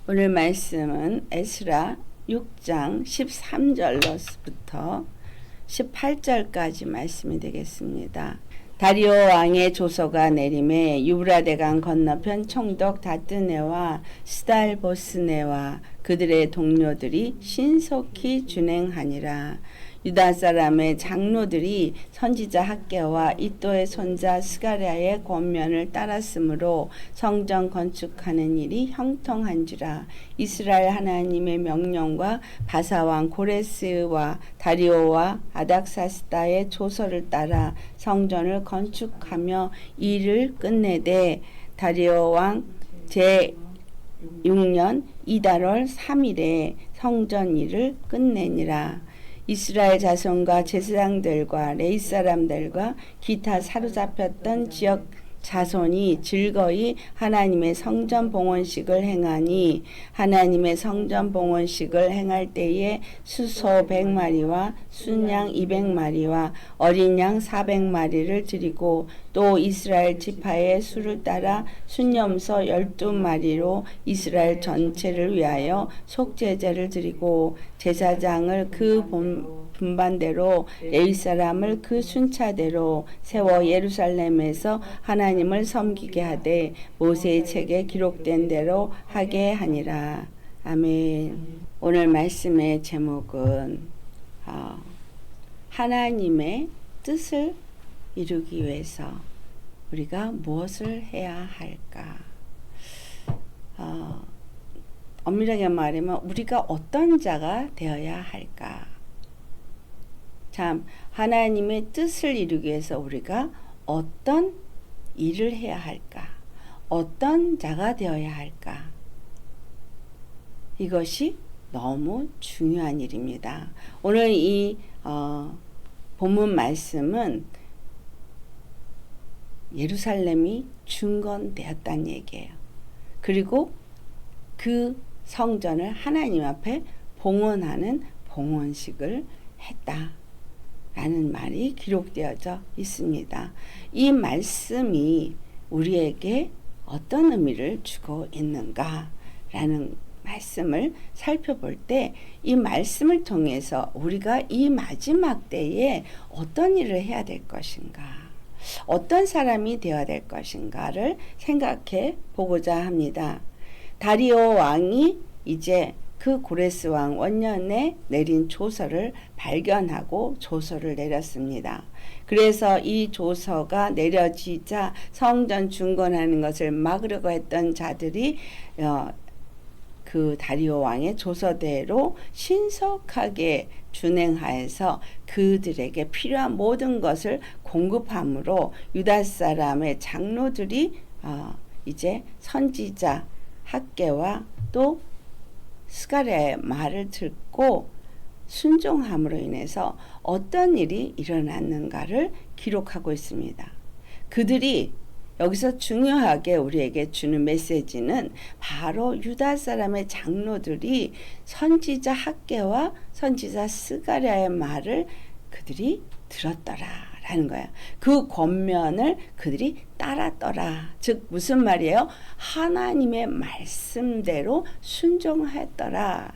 오늘 말씀은 에스라 6장 13절로부터 18절까지 말씀이 되겠습니다. 다리오 왕의 조서가 내림에 유브라데강 건너편 총독 다뜨네와 스달보스네와 그들의 동료들이 신속히 준행하니라. 유다 사람의 장로들이 선지자 학개와 이또의 손자 스가랴의 권면을 따랐으므로 성전 건축하는 일이 형통한지라. 이스라엘 하나님의 명령과 바사왕 고레스와 다리오와 아닥사스다의 조서를 따라 성전을 건축하며 일을 끝내되 다리오 왕 제6년 이달월 3일에 성전 일을 끝내니라. 이스라엘 자손과 제사장들과 레위 사람들과 기타 사로잡혔던 지역 자손이 즐거이 하나님의 성전 봉헌식을 행하니 하나님의 성전 봉헌식을 행할 때에 수소 100마리와 순양 200마리와 어린 양 400마리를 드리고 또 이스라엘 지파의 수를 따라 순염소 12마리로 이스라엘 전체를 위하여 속죄제를 드리고 제사장을 그 분반대로 레위 사람을 그 순차대로 세워 예루살렘에서 하나님을 섬기게 하되 모세의 책에 기록된 대로 하게 하니라. 아멘. 오늘 말씀의 제목은 하나님의 뜻을 이루기 위해서 우리가 무엇을 해야 할까? 엄밀하게 말하면 우리가 어떤 자가 되어야 할까? 참, 하나님의 뜻을 이루기 위해서 우리가 어떤 일을 해야 할까? 어떤 자가 되어야 할까? 이것이 너무 중요한 일입니다. 오늘 이 본문 말씀은 예루살렘이 중건되었다는 얘기예요. 그리고 그 성전을 하나님 앞에 봉헌하는 봉헌식을 했다라는 말이 기록되어져 있습니다. 이 말씀이 우리에게 어떤 의미를 주고 있는가라는 말씀을 살펴볼 때 이 말씀을 통해서 우리가 이 마지막 때에 어떤 일을 해야 될 것인가, 어떤 사람이 되어야 될 것인가를 생각해 보고자 합니다. 다리오 왕이 이제 그 고레스 왕 원년에 내린 조서를 발견하고 조서를 내렸습니다. 그래서 이 조서가 내려지자 성전 중건하는 것을 막으려고 했던 자들이 그 다리오 왕의 조서대로 신속하게 준행하여서 그들에게 필요한 모든 것을 공급함으로 유다 사람의 장로들이 이제 선지자 학개와 또 스가랴의 말을 듣고 순종함으로 인해서 어떤 일이 일어났는가를 기록하고 있습니다. 그들이 여기서 중요하게 우리에게 주는 메시지는 바로 유다 사람의 장로들이 선지자 학개와 선지자 스가랴의 말을 그들이 들었더라라는 거예요. 그 권면을 그들이 따랐더라. 즉 무슨 말이에요? 하나님의 말씀대로 순종했더라.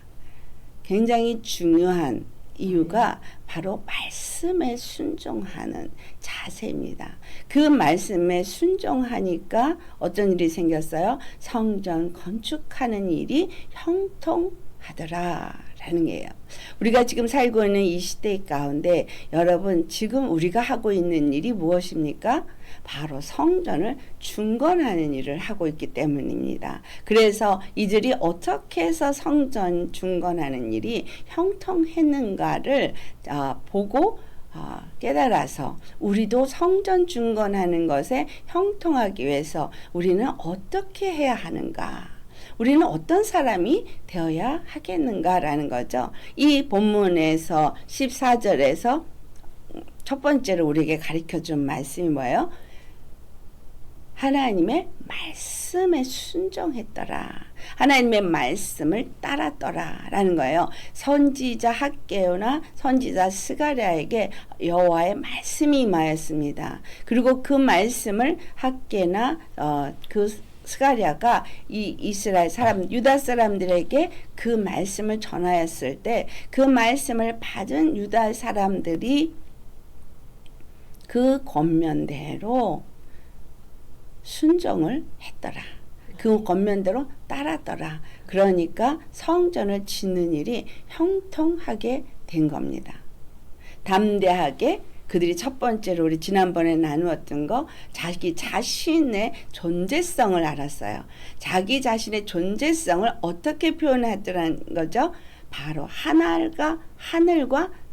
굉장히 중요한 이유가 바로 말씀에 순종하는 자세입니다. 그 말씀에 순종하니까 어떤 일이 생겼어요? 성전 건축하는 일이 형통하더라 라는 거예요. 우리가 지금 살고 있는 이 시대 가운데 여러분 지금 우리가 하고 있는 일이 무엇입니까? 바로 성전을 중건하는 일을 하고 있기 때문입니다. 그래서 이들이 어떻게 해서 성전 중건하는 일이 형통했는가를 보고 깨달아서 우리도 성전 중건하는 것에 형통하기 위해서 우리는 어떻게 해야 하는가? 우리는 어떤 사람이 되어야 하겠는가라는 거죠. 이 본문에서 14절에서 첫 번째로 우리에게 가르쳐준 말씀이 뭐예요? 하나님의 말씀에 순종했더라. 하나님의 말씀을 따랐더라 라는 거예요. 선지자 학개오나 선지자 스가랴에게 여호와의 말씀이 임하였습니다. 그리고 그 말씀을 학개나 그 스가랴가 이 이스라엘 사람, 유다 사람들에게 그 말씀을 전하였을 때 그 말씀을 받은 유다 사람들이 그 권면대로 순종을 했더라. 그 권면대로 따랐더라. 그러니까 성전을 짓는 일이 형통하게 된 겁니다. 담대하게 그들이 첫 번째로 우리 지난번에 나누었던 거 자기 자신의 존재성을 알았어요. 자기 자신의 존재성을 어떻게 표현하더라는 거죠? 바로 하늘과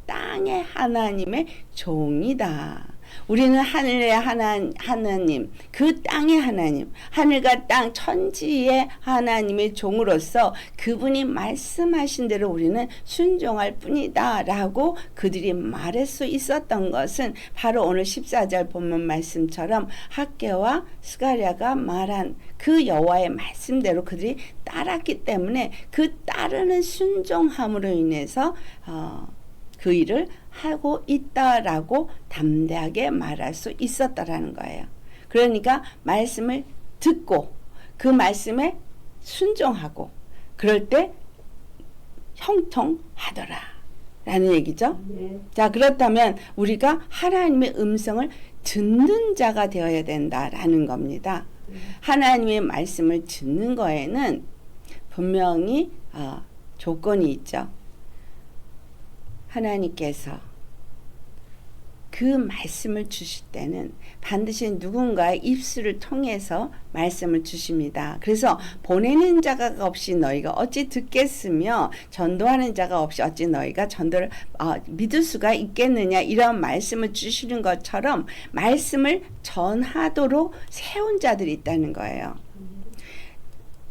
땅의 하나님의 종이다. 우리는 하늘의 하나님, 그 땅의 하나님, 하늘과 땅 천지의 하나님의 종으로서 그분이 말씀하신 대로 우리는 순종할 뿐이다 라고 그들이 말할 수 있었던 것은 바로 오늘 14절 본문 말씀처럼 학개와 스가랴가 말한 그 여호와의 말씀대로 그들이 따랐기 때문에 그 따르는 순종함으로 인해서 그 일을 하고 있다라고 담대하게 말할 수 있었다라는 거예요. 그러니까 말씀을 듣고 그 말씀에 순종하고 그럴 때 형통하더라 라는 얘기죠. 네. 자, 그렇다면 우리가 하나님의 음성을 듣는 자가 되어야 된다라는 겁니다. 하나님의 말씀을 듣는 거에는 분명히 조건이 있죠. 하나님께서 그 말씀을 주실 때는 반드시 누군가의 입술을 통해서 말씀을 주십니다. 그래서 보내는 자가 없이 너희가 어찌 듣겠으며 전도하는 자가 없이 어찌 너희가 전도를 믿을 수가 있겠느냐, 이런 말씀을 주시는 것처럼 말씀을 전하도록 세운 자들이 있다는 거예요.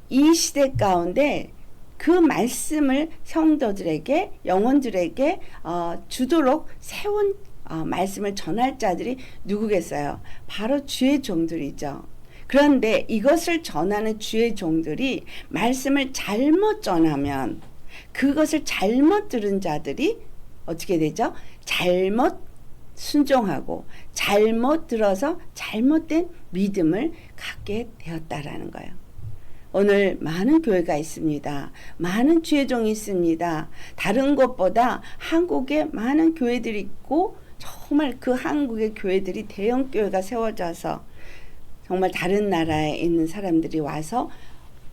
이 시대 가운데 그 말씀을 성도들에게, 영혼들에게 주도록 세운 말씀을 전할 자들이 누구겠어요? 바로 주의 종들이죠. 그런데 이것을 전하는 주의 종들이 말씀을 잘못 전하면 그것을 잘못 들은 자들이 어떻게 되죠? 잘못 순종하고 잘못 들어서 잘못된 믿음을 갖게 되었다라는 거예요. 오늘 많은 교회가 있습니다. 많은 주의 종이 있습니다. 다른 곳보다 한국에 많은 교회들이 있고 정말 그 한국의 교회들이 대형 교회가 세워져서 정말 다른 나라에 있는 사람들이 와서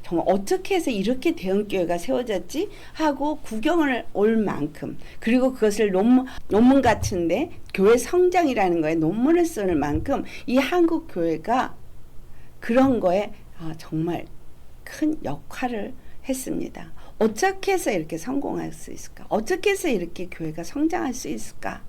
정말 어떻게 해서 이렇게 대형 교회가 세워졌지 하고 구경을 올 만큼, 그리고 그것을 논문 같은데 교회 성장이라는 거에 논문을 쓰는 만큼 이 한국 교회가 그런 거에 정말 큰 역할을 했습니다. 어떻게 해서 이렇게 성공할 수 있을까? 어떻게 해서 이렇게 교회가 성장할 수 있을까?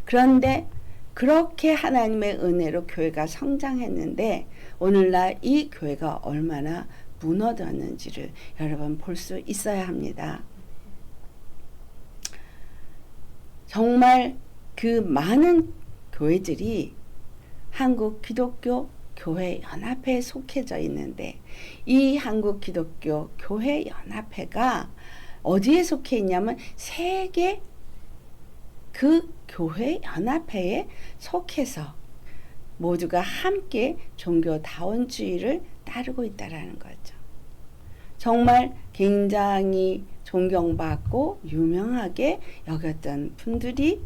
그런데 그렇게 하나님의 은혜로 교회가 성장했는데 오늘날 이 교회가 얼마나 무너졌는지를 여러분 볼 수 있어야 합니다. 정말 그 많은 교회들이 한국 기독교 교회 연합회에 속해져 있는데 이 한국 기독교 교회 연합회가 어디에 속해 있냐면 세계 그 교회 연합회에 속해서 모두가 함께 종교다원주의를 따르고 있다라는 거죠. 정말 굉장히 존경받고 유명하게 여겼던 분들이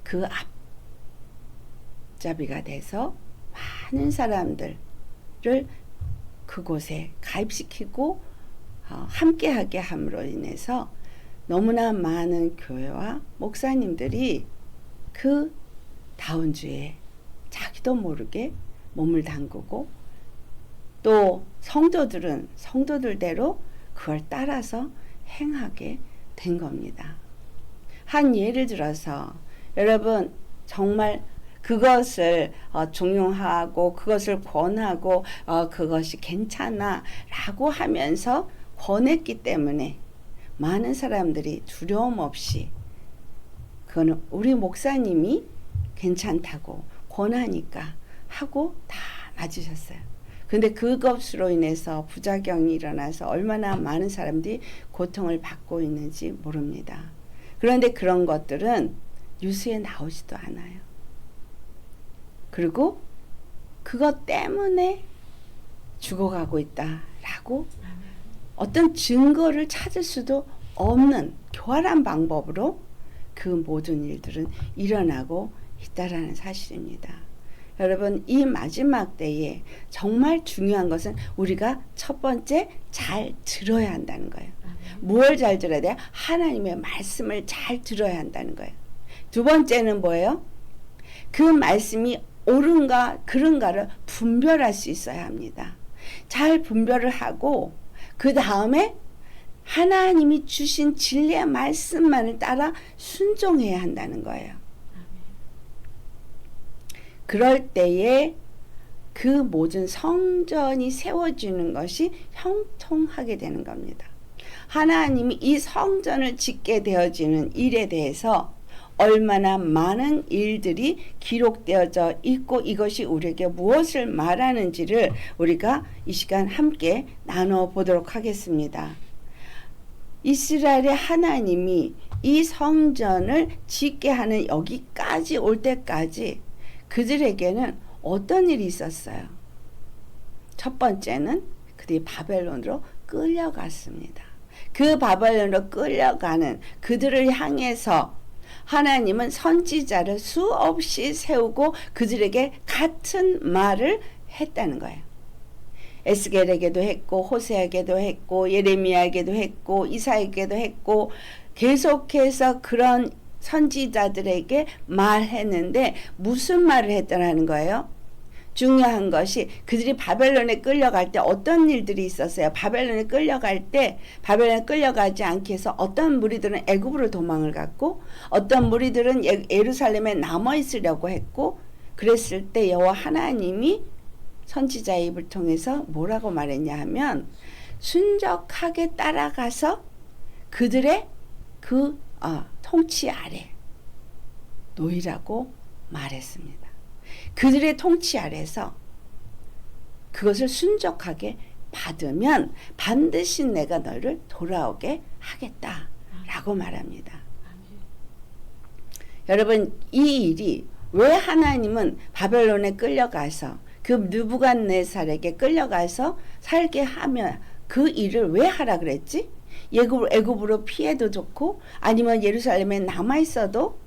그 앞잡이가 돼서 많은 사람들을 그곳에 가입시키고 함께하게 함으로 인해서 너무나 많은 교회와 목사님들이 그 다원주의에 자기도 모르게 몸을 담그고 또 성도들은 성도들대로 그걸 따라서 행하게 된 겁니다. 한 예를 들어서 여러분 정말 그것을 종용하고 그것을 권하고 그것이 괜찮아 라고 하면서 권했기 때문에 많은 사람들이 두려움 없이 그거는 우리 목사님이 괜찮다고 권하니까 하고 다 맞으셨어요. 근데 그것으로 인해서 부작용이 일어나서 얼마나 많은 사람들이 고통을 받고 있는지 모릅니다. 그런데 그런 것들은 뉴스에 나오지도 않아요. 그리고 그것 때문에 죽어가고 있다라고 어떤 증거를 찾을 수도 없는 교활한 방법으로 그 모든 일들은 일어나고 있다라는 사실입니다. 여러분, 이 마지막 때에 정말 중요한 것은 우리가 첫 번째 잘 들어야 한다는 거예요. 무엇을 잘 들어야 돼요? 하나님의 말씀을 잘 들어야 한다는 거예요. 두 번째는 뭐예요? 그 말씀이 옳은가 그른가를 분별할 수 있어야 합니다. 잘 분별을 하고 그 다음에 하나님이 주신 진리의 말씀만을 따라 순종해야 한다는 거예요. 그럴 때에 그 모든 성전이 세워지는 것이 형통하게 되는 겁니다. 하나님이 이 성전을 짓게 되어지는 일에 대해서 얼마나 많은 일들이 기록되어져 있고 이것이 우리에게 무엇을 말하는지를 우리가 이 시간 함께 나눠보도록 하겠습니다. 이스라엘의 하나님이 이 성전을 짓게 하는 여기까지 올 때까지 그들에게는 어떤 일이 있었어요? 첫 번째는 그들이 바벨론으로 끌려갔습니다. 그 바벨론으로 끌려가는 그들을 향해서 하나님은 선지자를 수없이 세우고 그들에게 같은 말을 했다는 거예요. 에스겔에게도 했고 호세에게도 했고 예레미야에게도 했고 이사야에게도 했고 계속해서 그런 선지자들에게 말했는데 무슨 말을 했더라는 거예요? 중요한 것이 그들이 바벨론에 끌려갈 때 어떤 일들이 있었어요. 바벨론에 끌려갈 때 바벨론에 끌려가지 않게 해서 어떤 무리들은 애굽으로 도망을 갔고 어떤 무리들은 예루살렘에 남아 있으려고 했고 그랬을 때 여호와 하나님이 선지자의 입을 통해서 뭐라고 말했냐 하면 순적하게 따라가서 그들의 그 통치 아래 놓이라고 말했습니다. 그들의 통치 아래서 그것을 순적하게 받으면 반드시 내가 너를 돌아오게 하겠다라고 말합니다. 여러분, 이 일이 왜 하나님은 바벨론에 끌려가서 그 느부갓네살에게 끌려가서 살게 하면 그 일을 왜 하라 그랬지? 애굽으로 피해도 좋고 아니면 예루살렘에 남아 있어도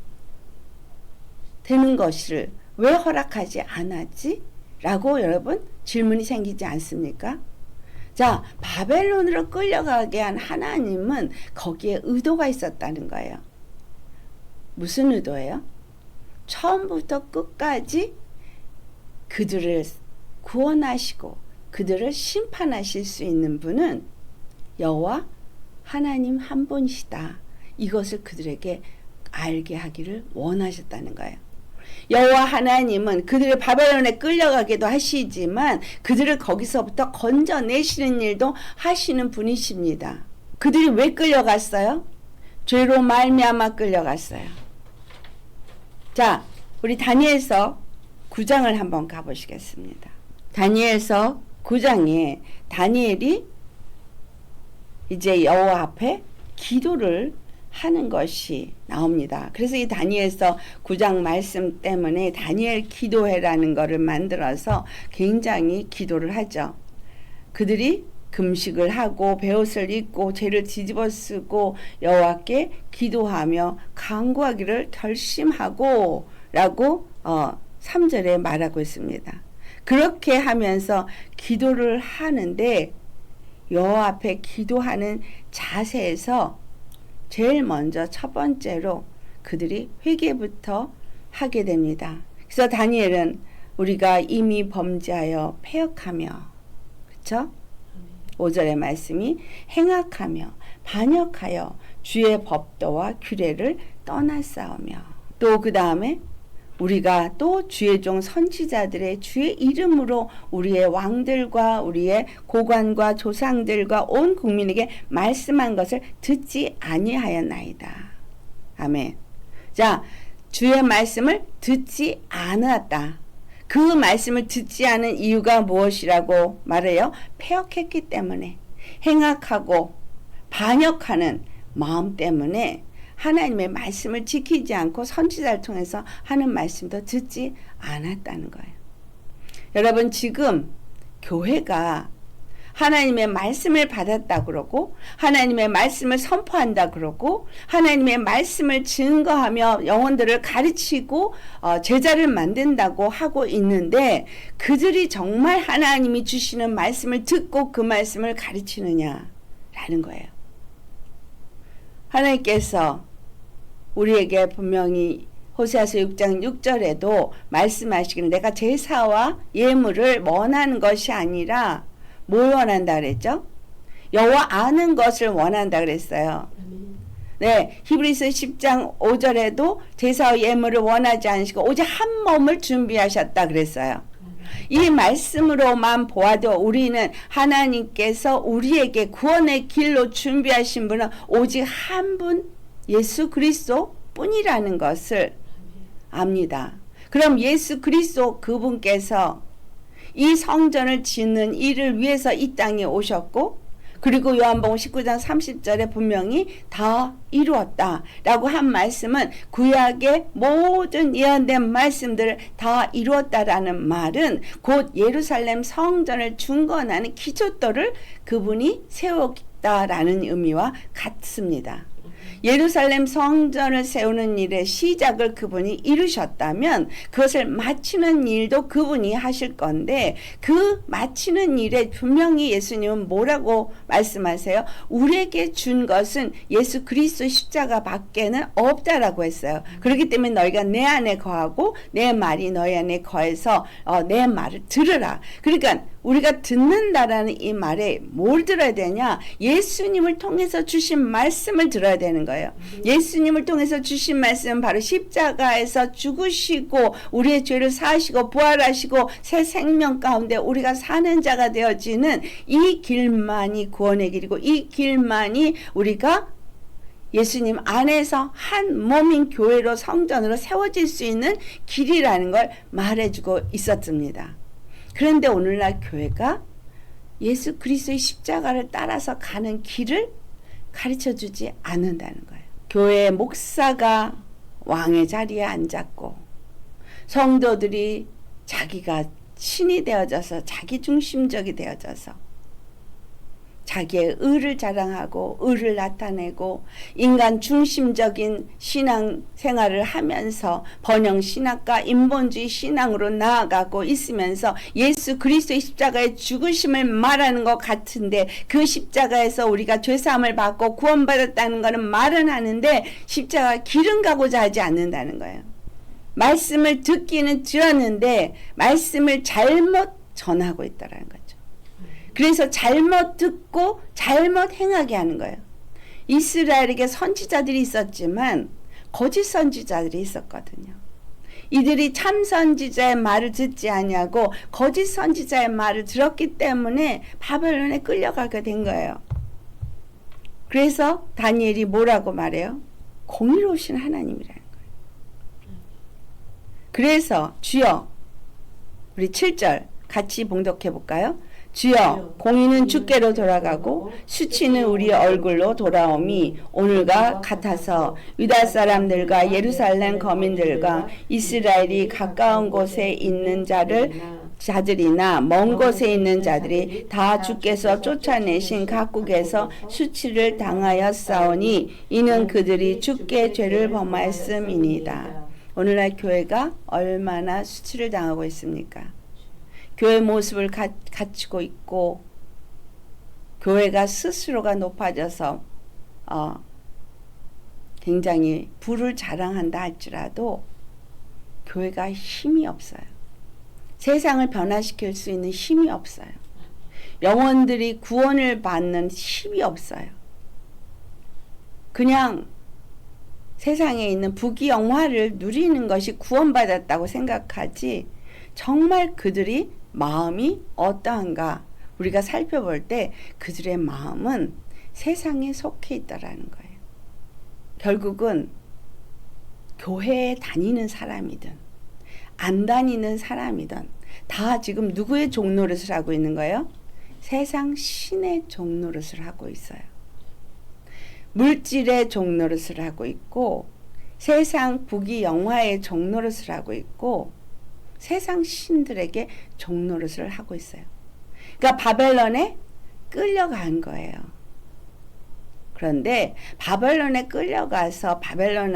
되는 것을 왜 허락하지 않았지? 라고 여러분 질문이 생기지 않습니까? 자, 바벨론으로 끌려가게 한 하나님은 거기에 의도가 있었다는 거예요. 무슨 의도예요? 처음부터 끝까지 그들을 구원하시고 그들을 심판하실 수 있는 분은 여호와 하나님 한 분이시다. 이것을 그들에게 알게 하기를 원하셨다는 거예요. 여호와 하나님은 그들을 바벨론에 끌려가기도 하시지만 그들을 거기서부터 건져내시는 일도 하시는 분이십니다. 그들이 왜 끌려갔어요? 죄로 말미암아 끌려갔어요. 자, 우리 다니엘서 9장을 한번 가보시겠습니다. 다니엘서 9장에 다니엘이 이제 여호와 앞에 기도를 하는 것이 나옵니다. 그래서 이 다니엘서 9장 말씀 때문에 다니엘 기도회라는 것을 만들어서 굉장히 기도를 하죠. 그들이 금식을 하고 베옷을 입고 죄를 뒤집어 쓰고 여호와께 기도하며 간구하기를 결심하고 라고 3절에 말하고 있습니다. 그렇게 하면서 기도를 하는데 여호와 앞에 기도하는 자세에서 제일 먼저 첫 번째로 그들이 회개부터 하게 됩니다. 그래서 다니엘은 우리가 이미 범죄하여 패역하며, 그렇죠? 5절의 말씀이 행악하며 반역하여 주의 법도와 규례를 떠났사오며, 또 그 다음에 우리가 또 주의 종 선지자들의 주의 이름으로 우리의 왕들과 우리의 고관과 조상들과 온 국민에게 말씀한 것을 듣지 아니하였나이다. 아멘. 자, 주의 말씀을 듣지 않았다. 그 말씀을 듣지 않은 이유가 무엇이라고 말해요? 패역했기 때문에, 행악하고 반역하는 마음 때문에 하나님의 말씀을 지키지 않고 선지자를 통해서 하는 말씀도 듣지 않았다는 거예요. 여러분, 지금 교회가 하나님의 말씀을 받았다 그러고 하나님의 말씀을 선포한다 그러고 하나님의 말씀을 증거하며 영혼들을 가르치고 제자를 만든다고 하고 있는데 그들이 정말 하나님이 주시는 말씀을 듣고 그 말씀을 가르치느냐라는 거예요. 하나님께서 우리에게 분명히 호세아서 6장 6절에도 말씀하시기를 내가 제사와 예물을 원하는 것이 아니라 뭘 원한다 그랬죠? 여호와 아는 것을 원한다 그랬어요. 네, 히브리서 10장 5절에도 제사와 예물을 원하지 않으시고 오직 한 몸을 준비하셨다 그랬어요. 이 말씀으로만 보아도 우리는 하나님께서 우리에게 구원의 길로 준비하신 분은 오직 한 분 예수 그리스도 뿐이라는 것을 압니다. 그럼 예수 그리스도 그분께서 이 성전을 짓는 일을 위해서 이 땅에 오셨고 그리고 요한복음 19장 30절에 분명히 다 이루었다라고 한 말씀은 구약의 모든 예언된 말씀들을 다 이루었다라는 말은 곧 예루살렘 성전을 중건하는 기초돌을 그분이 세웠다라는 의미와 같습니다. 예루살렘 성전을 세우는 일의 시작을 그분이 이루셨다면 그것을 마치는 일도 그분이 하실 건데 그 마치는 일에 분명히 예수님은 뭐라고 말씀하세요? 우리에게 준 것은 예수 그리스도 십자가 밖에는 없다라고 했어요. 그렇기 때문에 너희가 내 안에 거하고 내 말이 너희 안에 거해서 내 말을 들으라. 그러니까 우리가 듣는다라는 이 말에 뭘 들어야 되냐? 예수님을 통해서 주신 말씀을 들어야 되는 거예요. 예수님을 통해서 주신 말씀은 바로 십자가에서 죽으시고 우리의 죄를 사하시고 부활하시고 새 생명 가운데 우리가 사는 자가 되어지는 이 길만이 구원의 길이고 이 길만이 우리가 예수님 안에서 한 몸인 교회로 성전으로 세워질 수 있는 길이라는 걸 말해주고 있었습니다. 그런데 오늘날 교회가 예수 그리스도의 십자가를 따라서 가는 길을 가르쳐주지 않는다는 거예요. 교회 목사가 왕의 자리에 앉았고 성도들이 자기가 신이 되어져서 자기 중심적이 되어져서 자기의 의를 자랑하고 의를 나타내고 인간 중심적인 신앙 생활을 하면서 번영 신학과 인본주의 신앙으로 나아가고 있으면서 예수 그리스도의 십자가의 죽으심을 말하는 것 같은데 그 십자가에서 우리가 죄사함을 받고 구원받았다는 것은 말은 하는데 십자가 길은 가고자 하지 않는다는 거예요. 말씀을 듣기는 들었는데 말씀을 잘못 전하고 있다는 거죠. 그래서 잘못 듣고 잘못 행하게 하는 거예요. 이스라엘에게 선지자들이 있었지만 거짓 선지자들이 있었거든요. 이들이 참 선지자의 말을 듣지 아니하고 거짓 선지자의 말을 들었기 때문에 바벨론에 끌려가게 된 거예요. 그래서 다니엘이 뭐라고 말해요? 공의로우신 하나님이라는 거예요. 그래서 주여 우리 7절 같이 봉독해 볼까요? 주여 공의는 주께로 돌아가고 수치는 우리 얼굴로 돌아옴이 오늘과 같아서 유다 사람들과 예루살렘 거민들과 이스라엘이 가까운 곳에 있는 자들이나 먼 곳에 있는 자들이 다 주께서 쫓아내신 각국에서 수치를 당하였사오니 이는 그들이 주께 죄를 범하였음이니이다. 오늘날 교회가 얼마나 수치를 당하고 있습니까? 교회 모습을 갖추고 있고 교회가 스스로가 높아져서 굉장히 부를 자랑한다 할지라도 교회가 힘이 없어요. 세상을 변화시킬 수 있는 힘이 없어요. 영혼들이 구원을 받는 힘이 없어요. 그냥 세상에 있는 부귀영화를 누리는 것이 구원받았다고 생각하지 정말 그들이 마음이 어떠한가 우리가 살펴볼 때 그들의 마음은 세상에 속해 있다라는 거예요. 결국은 교회에 다니는 사람이든 안 다니는 사람이든 다 지금 누구의 종노릇을 하고 있는 거예요? 세상 신의 종노릇을 하고 있어요. 물질의 종노릇을 하고 있고 세상 부귀영화의 종노릇을 하고 있고 세상 신들에게 종노릇을 하고 있어요. 그러니까 바벨론에 끌려간 거예요. 그런데 바벨론에 끌려가서 바벨론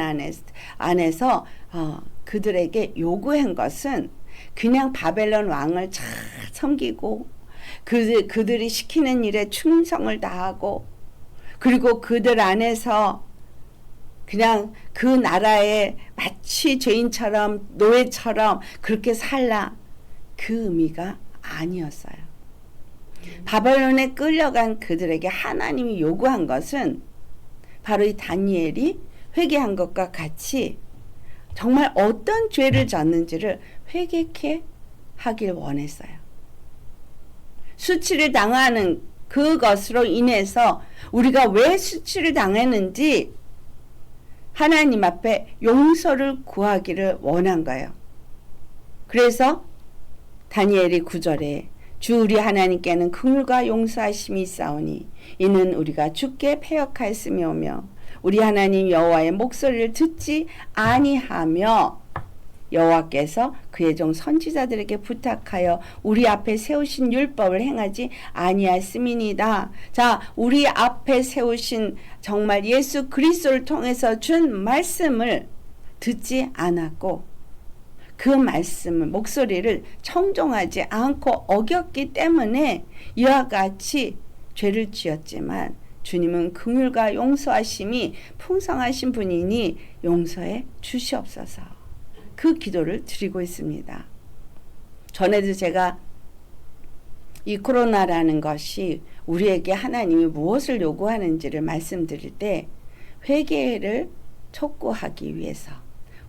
안에서 그들에게 요구한 것은 그냥 바벨론 왕을 잘 섬기고 그들이 시키는 일에 충성을 다하고 그리고 그들 안에서 그냥 그 나라에 마치 죄인처럼 노예처럼 그렇게 살라, 그 의미가 아니었어요. 바벨론에 끌려간 그들에게 하나님이 요구한 것은 바로 이 다니엘이 회개한 것과 같이 정말 어떤 죄를 졌는지를 회개케 하길 원했어요. 수치를 당하는 그것으로 인해서 우리가 왜 수치를 당했는지 하나님 앞에 용서를 구하기를 원한 거예요. 그래서 다니엘이 9절에 주 우리 하나님께는 긍휼과 용서하심이 있사오니 이는 우리가 주께 패역하였음이오며 우리 하나님 여호와의 목소리를 듣지 아니하며 여호와께서 그의 종 선지자들에게 부탁하여 우리 앞에 세우신 율법을 행하지 아니하였음이니이다. 자, 우리 앞에 세우신 정말 예수 그리스도를 통해서 준 말씀을 듣지 않았고 그 말씀을 목소리를 청종하지 않고 어겼기 때문에 이와 같이 죄를 지었지만 주님은 긍휼과 용서하심이 풍성하신 분이니 용서해 주시옵소서. 그 기도를 드리고 있습니다. 전에도 제가 이 코로나라는 것이 우리에게 하나님이 무엇을 요구하는지를 말씀드릴 때 회개를 촉구하기 위해서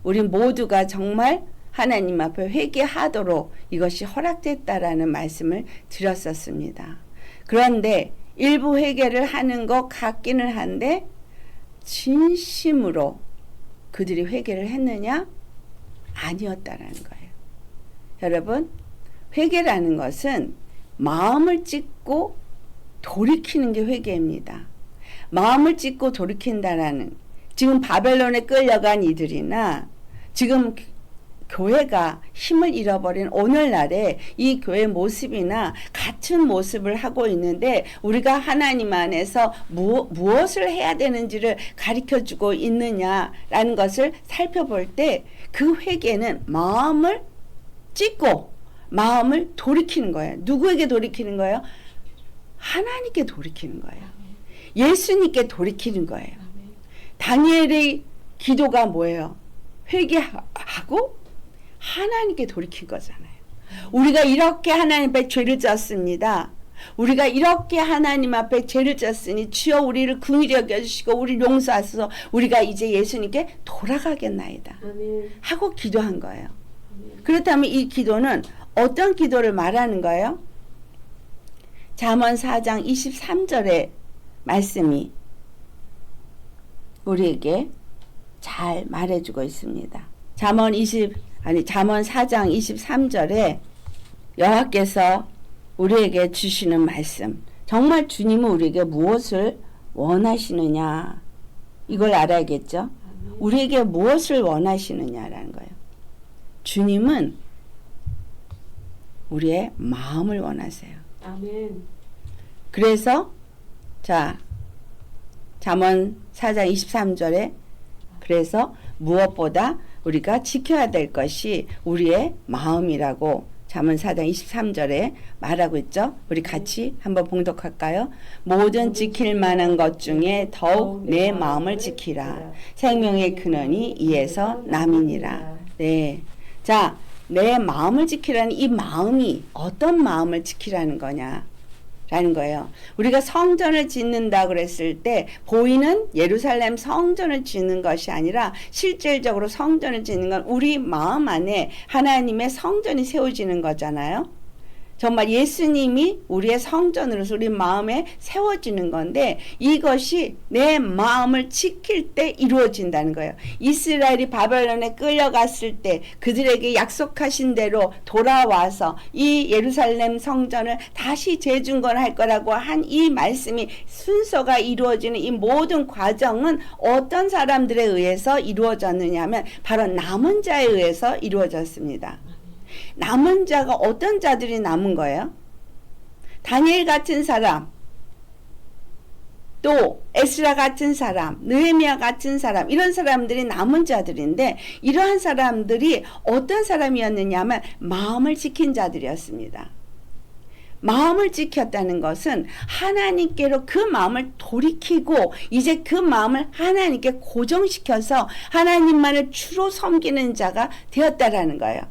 우리 모두가 정말 하나님 앞에 회개하도록 이것이 허락됐다라는 말씀을 드렸었습니다. 그런데 일부 회개를 하는 것 같기는 한데 진심으로 그들이 회개를 했느냐? 아니었다라는 거예요. 여러분, 회개라는 것은 마음을 찢고 돌이키는 게 회개입니다. 마음을 찢고 돌이킨다라는, 지금 바벨론에 끌려간 이들이나 지금 교회가 힘을 잃어버린 오늘날에 이 교회 모습이나 같은 모습을 하고 있는데 우리가 하나님 안에서 무엇을 해야 되는지를 가르쳐주고 있느냐라는 것을 살펴볼 때 그 회개는 마음을 찢고 마음을 돌이키는 거예요. 누구에게 돌이키는 거예요? 하나님께 돌이키는 거예요. 예수님께 돌이키는 거예요. 다니엘의 기도가 뭐예요? 회개하고 하나님께 돌이킨 거잖아요. 우리가 이렇게 하나님 앞에 죄를 졌습니다. 우리가 이렇게 하나님 앞에 죄를 졌으니 주여 우리를 긍휼히 여겨주시고 우리를 용서하소서. 우리가 이제 예수님께 돌아가겠나이다 하고 기도한 거예요. 그렇다면 이 기도는 어떤 기도를 말하는 거예요? 잠언 4장 23절의 말씀이 우리에게 잘 말해주고 있습니다. 잠언 4장 23절에 여호와께서 우리에게 주시는 말씀, 정말 주님은 우리에게 무엇을 원하시느냐 이걸 알아야겠죠. 우리에게 무엇을 원하시느냐라는 거예요. 주님은 우리의 마음을 원하세요. 아멘. 그래서 잠언 4장 23절에 그래서 무엇보다 우리가 지켜야 될 것이 우리의 마음이라고 잠언 4장 23절에 말하고 있죠. 우리 같이 한번 봉독할까요? 모든 지킬 만한 것 중에 더욱 내 마음을 지키라. 생명의 근원이 이에서 남이니라. 네. 자, 내 마음을 지키라는 이 마음이 어떤 마음을 지키라는 거냐? 라는 거예요. 우리가 성전을 짓는다 그랬을 때 보이는 예루살렘 성전을 짓는 것이 아니라 실질적으로 성전을 짓는 건 우리 마음 안에 하나님의 성전이 세워지는 거잖아요. 정말 예수님이 우리의 성전으로서 우리 마음에 세워지는 건데 이것이 내 마음을 지킬 때 이루어진다는 거예요. 이스라엘이 바벨론에 끌려갔을 때 그들에게 약속하신 대로 돌아와서 이 예루살렘 성전을 다시 재중건할 거라고 한 이 말씀이 순서가 이루어지는 이 모든 과정은 어떤 사람들에 의해서 이루어졌느냐 하면 바로 남은 자에 의해서 이루어졌습니다. 남은 자가 어떤 자들이 남은 거예요? 다니엘 같은 사람, 또 에스라 같은 사람, 느헤미야 같은 사람, 이런 사람들이 남은 자들인데, 이러한 사람들이 어떤 사람이었느냐 하면 마음을 지킨 자들이었습니다. 마음을 지켰다는 것은 하나님께로 그 마음을 돌이키고 이제 그 마음을 하나님께 고정시켜서 하나님만을 주로 섬기는 자가 되었다라는 거예요.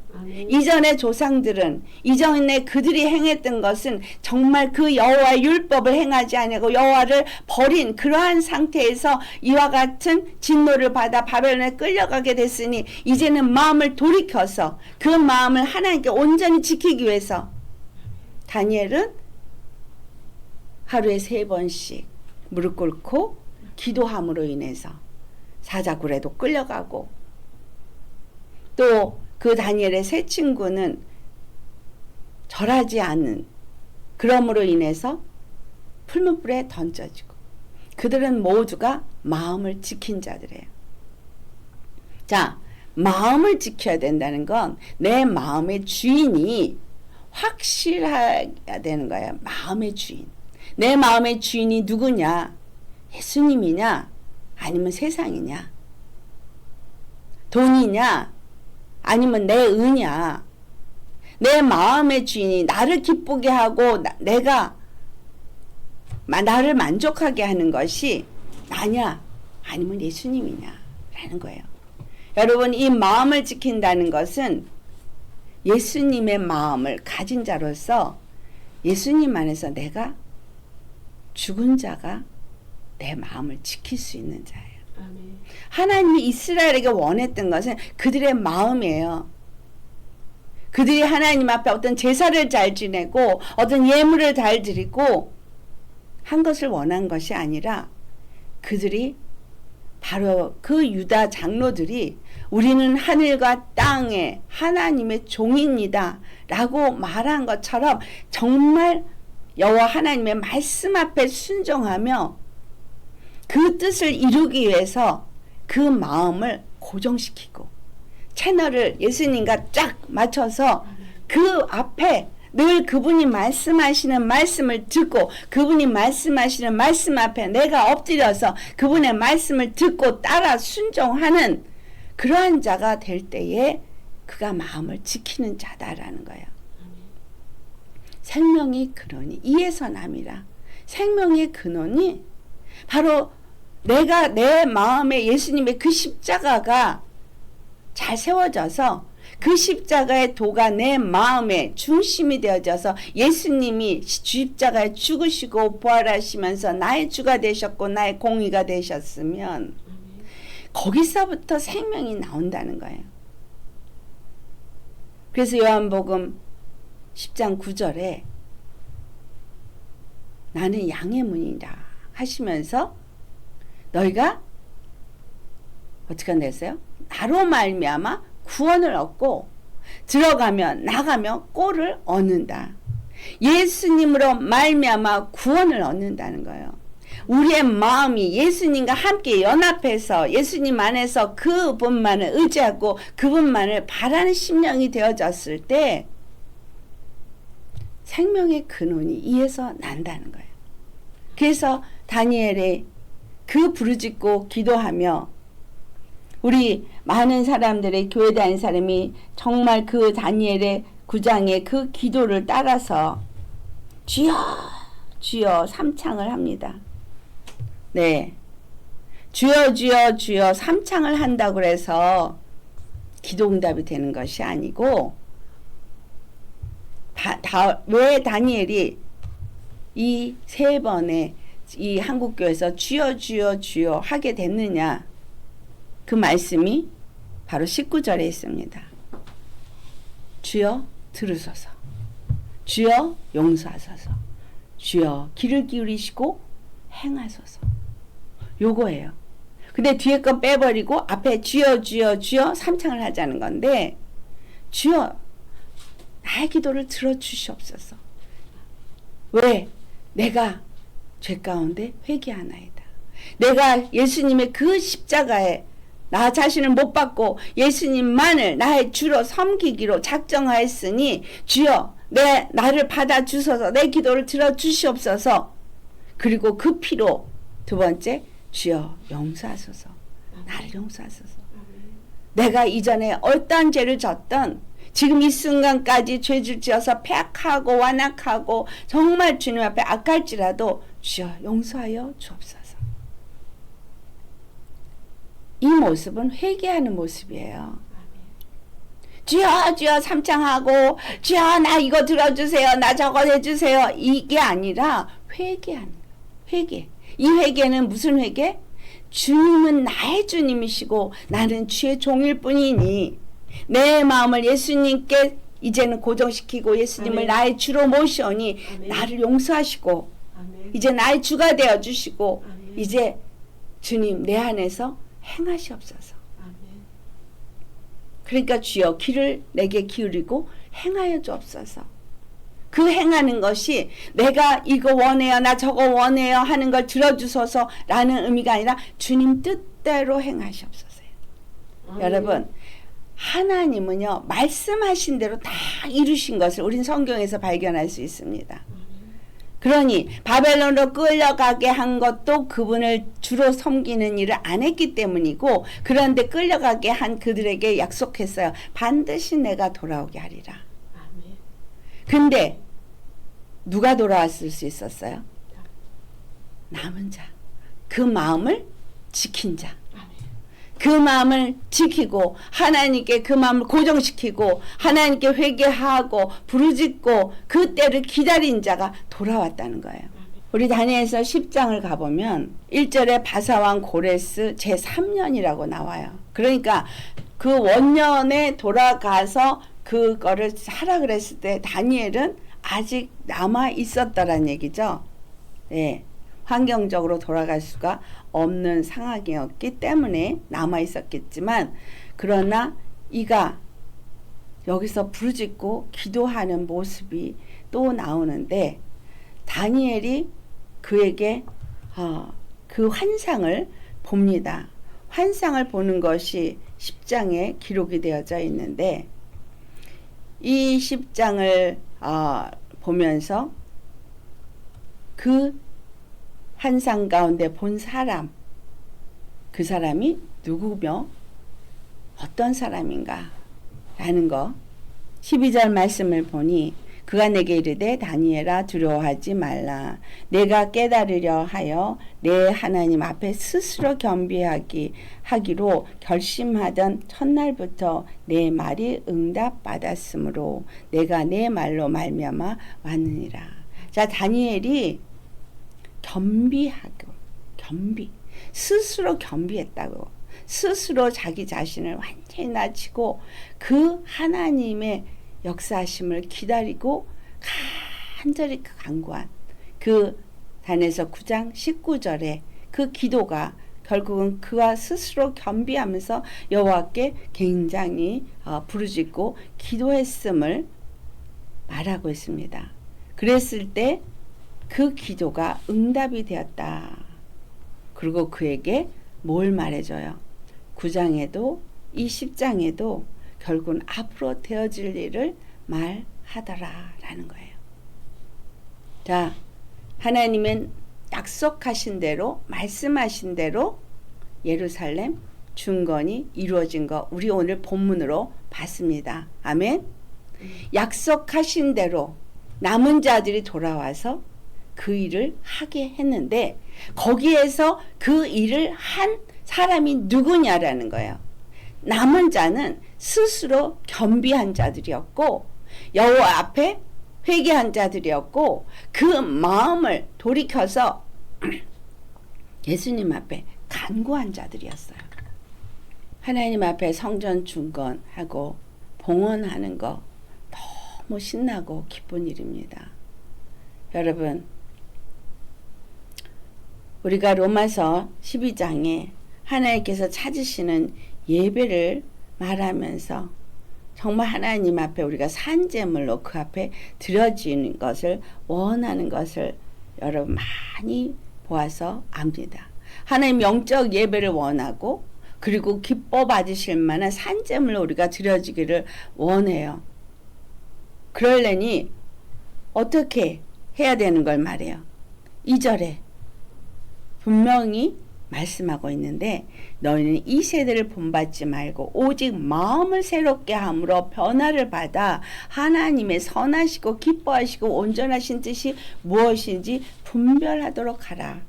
이전의 조상들은, 이전에 그들이 행했던 것은 정말 그 여호와의 율법을 행하지 아니하고 여호와를 버린 그러한 상태에서 이와 같은 진노를 받아 바벨론에 끌려가게 됐으니, 이제는 마음을 돌이켜서 그 마음을 하나님께 온전히 지키기 위해서 다니엘은 하루에 3번씩 무릎 꿇고 기도함으로 인해서 사자굴에도 끌려가고, 또 그 다니엘의 세 친구는 절하지 않는, 그러므로 인해서 풀무불에 던져지고, 그들은 모두가 마음을 지킨 자들이에요. 자, 마음을 지켜야 된다는 건 내 마음의 주인이 확실해야 되는 거예요. 마음의 주인. 내 마음의 주인이 누구냐? 예수님이냐? 아니면 세상이냐? 돈이냐? 아니면 내 의냐? 내 마음의 주인이 나를 기쁘게 하고 내가 나를 만족하게 하는 것이 나냐? 아니면 예수님이냐? 라는 거예요. 여러분, 이 마음을 지킨다는 것은 예수님의 마음을 가진 자로서 예수님 안에서 내가 죽은 자가 내 마음을 지킬 수 있는 자예요. 아멘. 하나님이 이스라엘에게 원했던 것은 그들의 마음이에요. 그들이 하나님 앞에 어떤 제사를 잘 지내고 어떤 예물을 잘 드리고 한 것을 원한 것이 아니라, 그들이 바로 그 유다 장로들이 우리는 하늘과 땅의 하나님의 종입니다 라고 말한 것처럼 정말 여호와 하나님의 말씀 앞에 순종하며 그 뜻을 이루기 위해서 그 마음을 고정시키고 채널을 예수님과 쫙 맞춰서 그 앞에 늘 그분이 말씀하시는 말씀을 듣고, 그분이 말씀하시는 말씀 앞에 내가 엎드려서 그분의 말씀을 듣고 따라 순종하는 그러한 자가 될 때에 그가 마음을 지키는 자다라는 거예요. 생명의 근원이 이에서 남이라. 생명의 근원이 바로 내가 내 마음에 예수님의 그 십자가가 잘 세워져서 그 십자가의 도가 내 마음의 중심이 되어져서 예수님이 십자가에 죽으시고 부활하시면서 나의 주가 되셨고 나의 공의가 되셨으면 거기서부터 생명이 나온다는 거예요. 그래서 요한복음 10장 9절에 나는 양의 문이다 하시면서 너희가 어떻게 한댔어요? 나로 말미암아 구원을 얻고 들어가면 나가면 꼴을 얻는다. 예수님으로 말미암아 구원을 얻는다는 거예요. 우리의 마음이 예수님과 함께 연합해서 예수님 안에서 그분만을 의지하고 그분만을 바라는 심령이 되어졌을 때 생명의 근원이 이에서 난다는 거예요. 그래서 다니엘의 그 부르짖고 기도하며 우리 많은 사람들의 교회 다니는 사람이 정말 그 다니엘의 9장의 그 기도를 따라서 주여 주여 삼창을 합니다. 네, 주여 주여 주여 삼창을 한다고 그래서 기도응답이 되는 것이 아니고 왜 다니엘이 이 3번의 이 한국교회에서 주여 주여 주여 하게 됐느냐, 그 말씀이 바로 19절에 있습니다. 주여 들으소서, 주여 용서하소서, 주여 귀를 기울이시고 행하소서. 요거예요. 근데 뒤에 거 빼버리고 앞에 주여 주여 주여 삼창을 하자는 건데, 주여 나의 기도를 들어주시옵소서. 왜? 내가 죄 가운데 회개하나이다. 내가 예수님의 그 십자가에 나 자신을 못 받고 예수님만을 나의 주로 섬기기로 작정하였으니 주여 나를 받아주셔서 내 기도를 들어주시옵소서. 그리고 그 피로 두 번째, 주여 용서하소서. 나를 용서하소서. 내가 이전에 어떠한 죄를 졌던 지금 이 순간까지 죄를 지어서 폐악하고 완악하고 정말 주님 앞에 악할지라도 주여 용서하여 주옵소서. 이 모습은 회개하는 모습이에요. 주여 주여 삼창하고 주여 나 이거 들어주세요. 나 저거 해주세요. 이게 아니라 회개하는 거예요. 회개. 이 회개는 무슨 회개? 주님은 나의 주님이시고 나는 주의 종일 뿐이니 내 마음을 예수님께 이제는 고정시키고 예수님을 아멘. 나의 주로 모시오니 아멘. 나를 용서하시고 아멘. 이제 나의 주가 되어 주시고 아멘. 이제 주님 내 안에서 행하시옵소서. 아멘. 그러니까 주여 귀를 내게 기울이고 행하여 주옵소서. 그 행하는 것이 내가 이거 원해요 나 저거 원해요 하는 걸 들어주소서 라는 의미가 아니라 주님 뜻대로 행하시옵소서요. 아멘. 여러분 하나님은요 말씀하신 대로 다 이루신 것을 우린 성경에서 발견할 수 있습니다. 그러니 바벨론으로 끌려가게 한 것도 그분을 주로 섬기는 일을 안 했기 때문이고 그런데 끌려가게 한 그들에게 약속했어요. 반드시 내가 돌아오게 하리라. 아멘. 근데 누가 돌아왔을 수 있었어요? 남은 자. 그 마음을 지킨 자. 그 마음을 지키고 하나님께 그 마음을 고정시키고 하나님께 회개하고 부르짖고 그 때를 기다린 자가 돌아왔다는 거예요. 우리 다니엘서 10장을 가보면 1절에 바사왕 고레스 제3년이라고 나와요. 그러니까 그 원년에 돌아가서 그거를 하라 그랬을 때 다니엘은 아직 남아 있었다라는 얘기죠. 네. 환경적으로 돌아갈 수가 없는 상황이었기 때문에 남아 있었겠지만 그러나 이가 여기서 부르짖고 기도하는 모습이 또 나오는데 다니엘이 그에게 그 환상을 봅니다. 환상을 보는 것이 10장에 기록이 되어져 있는데 이 10장을 보면서 그 환상 가운데 본 사람, 그 사람이 누구며 어떤 사람인가 라는 거 12절 말씀을 보니 그가 내게 이르되 다니엘아 두려워하지 말라. 내가 깨달으려 하여 내 하나님 앞에 스스로 하기로 결심하던 첫날부터 내 말이 응답받았으므로 내가 내 말로 말미암아 왔느니라. 자, 다니엘이 스스로 겸비했다고. 스스로 자기 자신을 완전히 낮추고 그 하나님의 역사하심을 기다리고 간절히 간구한 그 다니엘서 9장 19절에 그 기도가 결국은 그와 스스로 겸비하면서 여호와께 굉장히 부르짖고 기도했음을 말하고 있습니다. 그랬을 때 그 기도가 응답이 되었다. 그리고 그에게 뭘 말해줘요? 9장에도 이 10장에도 결국은 앞으로 되어질 일을 말하더라 라는 거예요. 자, 하나님은 약속하신 대로 말씀하신 대로 예루살렘 중건이 이루어진 거 우리 오늘 본문으로 봤습니다. 아멘. 약속하신 대로 남은 자들이 돌아와서 그 일을 하게 했는데 거기에서 그 일을 한 사람이 누구냐라는 거예요. 남은 자는 스스로 겸비한 자들이었고 여호와 앞에 회개한 자들이었고 그 마음을 돌이켜서 예수님 앞에 간구한 자들이었어요. 하나님 앞에 성전 중건하고 봉헌하는 거 너무 신나고 기쁜 일입니다. 여러분, 우리가 로마서 12장에 하나님께서 찾으시는 예배를 말하면서 정말 하나님 앞에 우리가 산제물로 그 앞에 드려지는 것을 원하는 것을 여러분 많이 보아서 압니다. 하나님 영적 예배를 원하고 그리고 기뻐 받으실 만한 산제물로 우리가 드려지기를 원해요. 그러려니 어떻게 해야 되는 걸 말해요. 2절에 분명히 말씀하고 있는데 너희는 이 세대를 본받지 말고 오직 마음을 새롭게 함으로 변화를 받아 하나님의 선하시고 기뻐하시고 온전하신 뜻이 무엇인지 분별하도록 하라.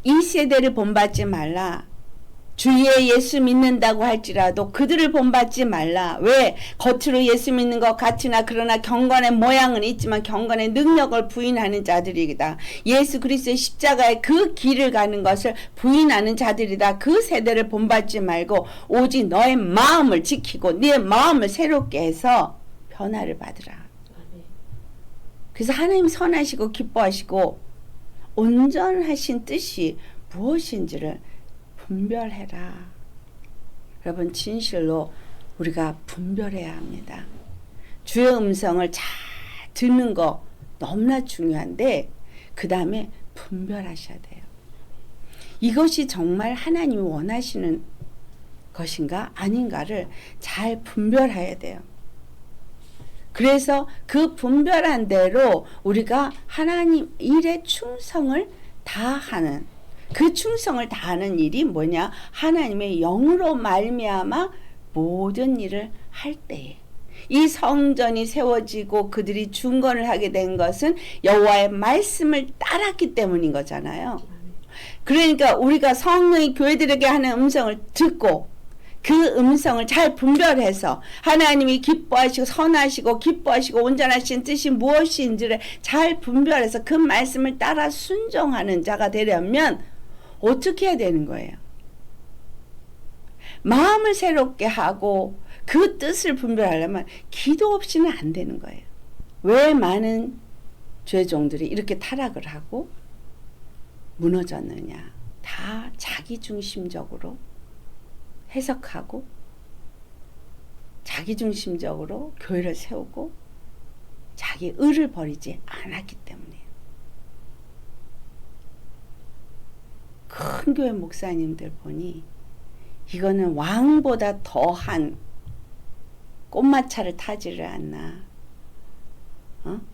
이 세대를 본받지 말라. 주위에 예수 믿는다고 할지라도 그들을 본받지 말라. 왜? 겉으로 예수 믿는 것 같으나 그러나 경건의 모양은 있지만 경건의 능력을 부인하는 자들이다. 예수 그리스도의 십자가의 그 길을 가는 것을 부인하는 자들이다. 그 세대를 본받지 말고 오직 너의 마음을 지키고 네 마음을 새롭게 해서 변화를 받으라. 그래서 하나님 선하시고 기뻐하시고 온전하신 뜻이 무엇인지를 분별해라. 여러분 진실로 우리가 분별해야 합니다. 주의 음성을 잘 듣는 거 너무나 중요한데 그 다음에 분별하셔야 돼요. 이것이 정말 하나님이 원하시는 것인가 아닌가를 잘 분별해야 돼요. 그래서 그 분별한 대로 우리가 하나님 일에 충성을 다하는 그 충성을 다하는 일이 뭐냐? 하나님의 영으로 말미암아 모든 일을 할 때에 이 성전이 세워지고 그들이 중건을 하게 된 것은 여호와의 말씀을 따랐기 때문인 거잖아요. 그러니까 우리가 성령이 교회들에게 하는 음성을 듣고 그 음성을 잘 분별해서 하나님이 기뻐하시고 선하시고 기뻐하시고 온전하신 뜻이 무엇인지를 잘 분별해서 그 말씀을 따라 순종하는 자가 되려면 어떻게 해야 되는 거예요? 마음을 새롭게 하고 그 뜻을 분별하려면 기도 없이는 안 되는 거예요. 왜 많은 죄종들이 이렇게 타락을 하고 무너졌느냐? 다 자기중심적으로 해석하고 자기중심적으로 교회를 세우고 자기 의를 버리지 않았기 때문이에요. 큰 교회 목사님들 보니 이거는 왕보다 더한 꽃마차를 타지를 않나,